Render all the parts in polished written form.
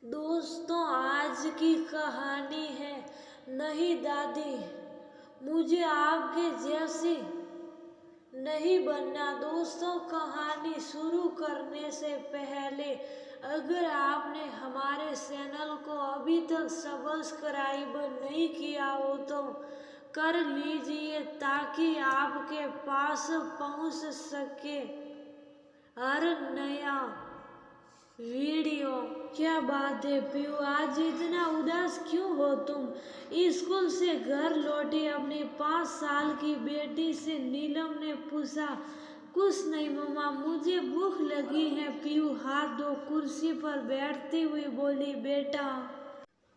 दोस्तों, आज की कहानी है नहीं दादी, मुझे आपके जैसी नहीं बनना। दोस्तों, कहानी शुरू करने से पहले अगर आपने हमारे चैनल को अभी तक सब्सक्राइब नहीं किया हो तो कर लीजिए ताकि आपके पास पहुंच सके हर नया वीडियो। क्या बात है पीयू, आज इतना उदास क्यों हो तुम? स्कूल से घर लौटी अपनी 5 साल की बेटी से नीलम ने पूछा। कुछ नहीं मम्मा, मुझे भूख लगी है। पीयू हाथ धो कुर्सी पर बैठती हुई बोली, बेटा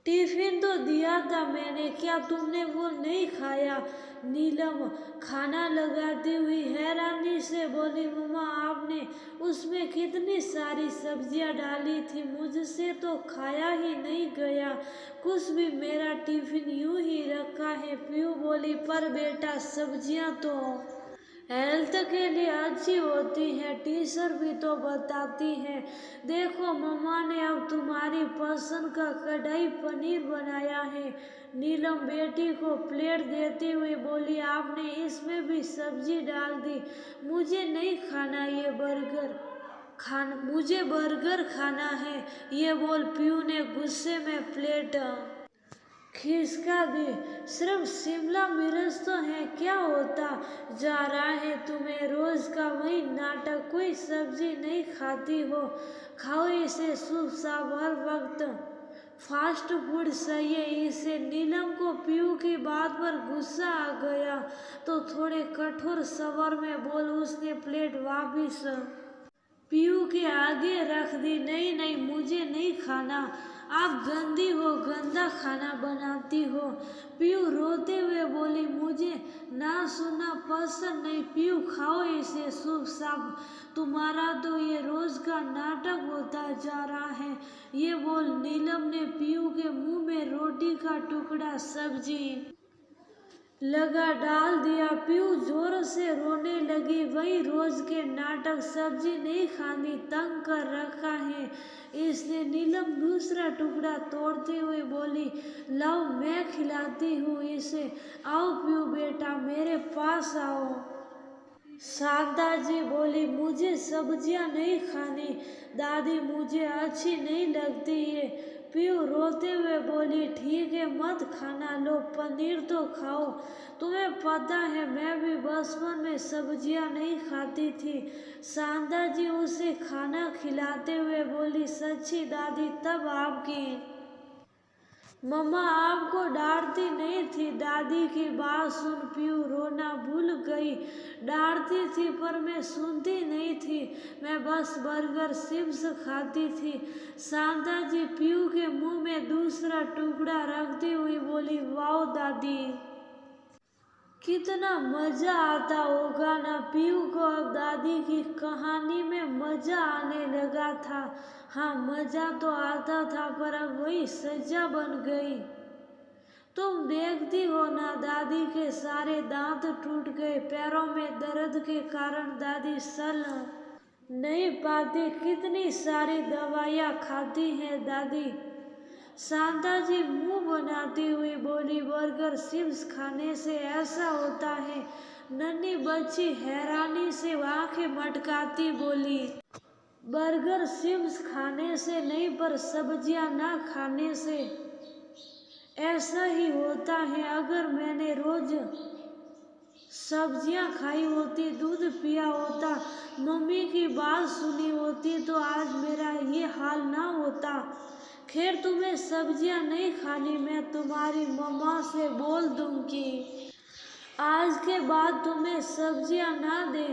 टिफिन तो दिया था मैंने, क्या तुमने वो नहीं खाया? नीलम खाना लगाती हुई हैरानी से बोली, मम्मा आपने उसमें कितनी सारी सब्जियां डाली थी, मुझसे तो खाया ही नहीं गया कुछ भी, मेरा टिफिन यूं ही रखा है। पीयू बोली, पर बेटा सब्जियां तो हेल्थ के लिए अच्छी होती है, टीचर भी तो बताती है। देखो मम्मा ने अब तुम्हारी पसंद का कढ़ाई पनीर बनाया है। नीलम बेटी को प्लेट देती हुई बोली, आपने इसमें भी सब्जी डाल दी, मुझे नहीं खाना ये बर्गर, मुझे बर्गर खाना है। ये बोल पीयू ने गुस्से में प्लेट खिसका दी। सिर्फ शिमला मिर्च तो है, क्या होता जा रहा है तुम्हें? रोज का वही नाटक, कोई सब्जी नहीं खाती हो, खाओ इसे शुभ शाम हर वक्त फास्ट फूड सही है इसे। नीलम को पीयू की बात पर गुस्सा आ गया तो थोड़े कठोर स्वर में बोल उसने प्लेट वापिस पीयू के आगे रख दी। नहीं नहीं, मुझे नहीं खाना, आप गंदी हो, गंदा खाना बनाती हो। पीयू रोते हुए बोली, मुझे ना सुनना पसंद नहीं। पीयू खाओ इसे शुभ शाम, तुम्हारा तो ये रोज का नाटक होता जा रहा है। ये बोल नीलम ने पीयू के मुंह में रोटी का टुकड़ा सब्जी लगा डाल दिया। पीयू जोर से रोने लगी, वही रोज के नाटक, सब्जी नहीं खानी, तंग कर रखा है इसने। नीलम दूसरा टुकड़ा तोड़ती हुई बोली, लाओ मैं खिलाती हूँ इसे, आओ पीयू बेटा मेरे पास आओ। शांता जी बोली, मुझे सब्जियां नहीं खानी दादी, मुझे अच्छी नहीं लगती ये। पीयू रोते हुए बोली, ठीक है मत खाना, लो पनीर तो खाओ। तुम्हें पता है मैं भी बचपन में सब्जियां नहीं खाती थी। शांता जी उसे खाना खिलाते हुए बोली, सच्ची दादी, तब आपकी मम्मा आपको डांटती नहीं थी? दादी की बात सुन पीयू रोना भूल गई। डांटती थी पर मैं सुनती नहीं थी, मैं बस बर्गर चिप्स खाती थी। शांता जी पीयू के मुंह में दूसरा टुकड़ा रखती हुई बोली, वाओ दादी, कितना मजा आता होगा ना। पीयू को अब दादी की कहानी में मजा आने लगा था। हाँ मजा तो आता था पर अब वही सजा बन गई। तुम देखती हो ना दादी के सारे दांत टूट गए, पैरों में दर्द के कारण दादी चल नहीं पाती, कितनी सारी दवाइयाँ खाती हैं दादी। शांता जी मुंह बनाती हुई बोली, बर्गर चिप्स खाने से ऐसा होता है? नन्ही बच्ची हैरानी से आंखें मटकाती बोली, बर्गर चिप्स खाने से नहीं पर सब्जियां ना खाने से ऐसा ही होता है। अगर मैंने रोज सब्जियां खाई होती, दूध पिया होता, मम्मी की बात सुनी होती तो आज मेरा ये हाल ना होता। खैर तुम्हें सब्जियां नहीं खानी, मैं तुम्हारी मम्मा से बोल दूंगी आज के बाद तुम्हें सब्जियां ना दे,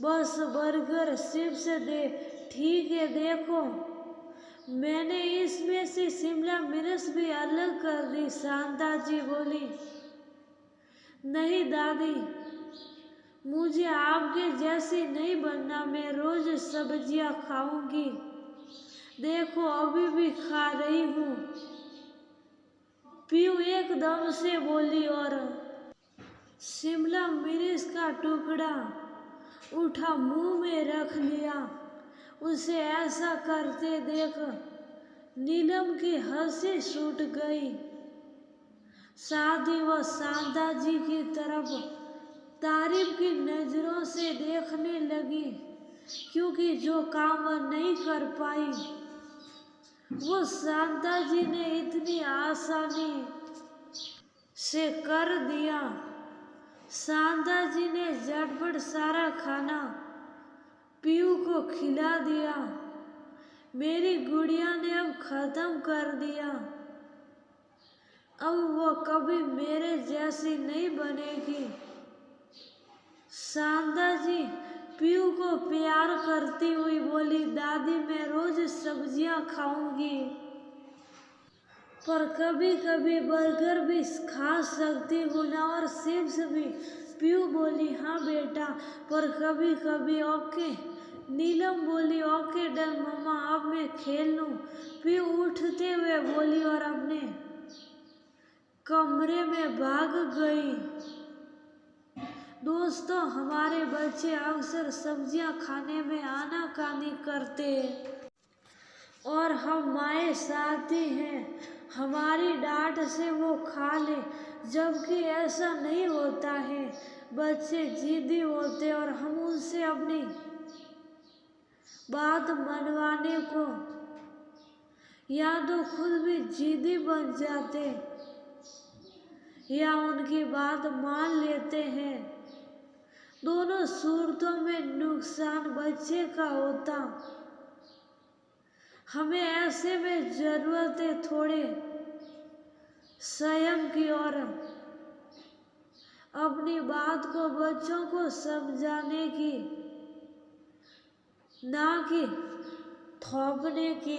बस बर्गर चिप्स दे। ठीक है देखो मैंने इसमें से शिमला मिर्च भी अलग कर दी। शांता जी बोली, नहीं दादी, मुझे आपके जैसी नहीं बनना, मैं रोज सब्जियां खाऊंगी, देखो अभी भी खा रही हूँ। पीयू एकदम से बोली और शिमला मिर्च का टुकड़ा उठा मुंह में रख लिया। उसे ऐसा करते देख नीलम की हंसी छूट गई। साथ ही वह शांता जी की तरफ तारीफ की नजरों से देखने लगी, क्योंकि जो काम वह नहीं कर पाई वो शांता जी ने इतनी आसानी से कर दिया। शांता जी ने झटपट सारा खाना पीयू को खिला दिया। मेरी गुड़िया ने अब खत्म कर दिया। अब वो कभी मेरे जैसी नहीं बनेगी। शांता जी पीयू को प्यार करती हुई बोली, दादी मैं रोज सब्जियां खाऊंगी, पर कभी कभी बर्गर भी खा सकती हूँ ना, और चिप्स भी। पीयू बोली, हाँ बेटा, पर कभी कभी। ओके। नीलम बोली, ओके डन मम्मा, अब मैं खेल लूँ। पीयू उठते हुए बोली और अपने कमरे में भाग गई। दोस्तों, हमारे बच्चे अक्सर सब्जियां खाने में आनाकानी करते हैं और हम माएँ चाहती हैं हमारी डांट से वो खा ले, जबकि ऐसा नहीं होता है। बच्चे जिद्दी होते और हम उनसे अपनी बात मनवाने को या तो खुद भी जिद्दी बन जाते या उनकी बात मान लेते हैं। दोनों सूरतों में नुकसान बच्चे का होता। हमें ऐसे में जरूरत है थोड़े संयम की और अपनी बात को बच्चों को समझाने की, ना कि थोपने की।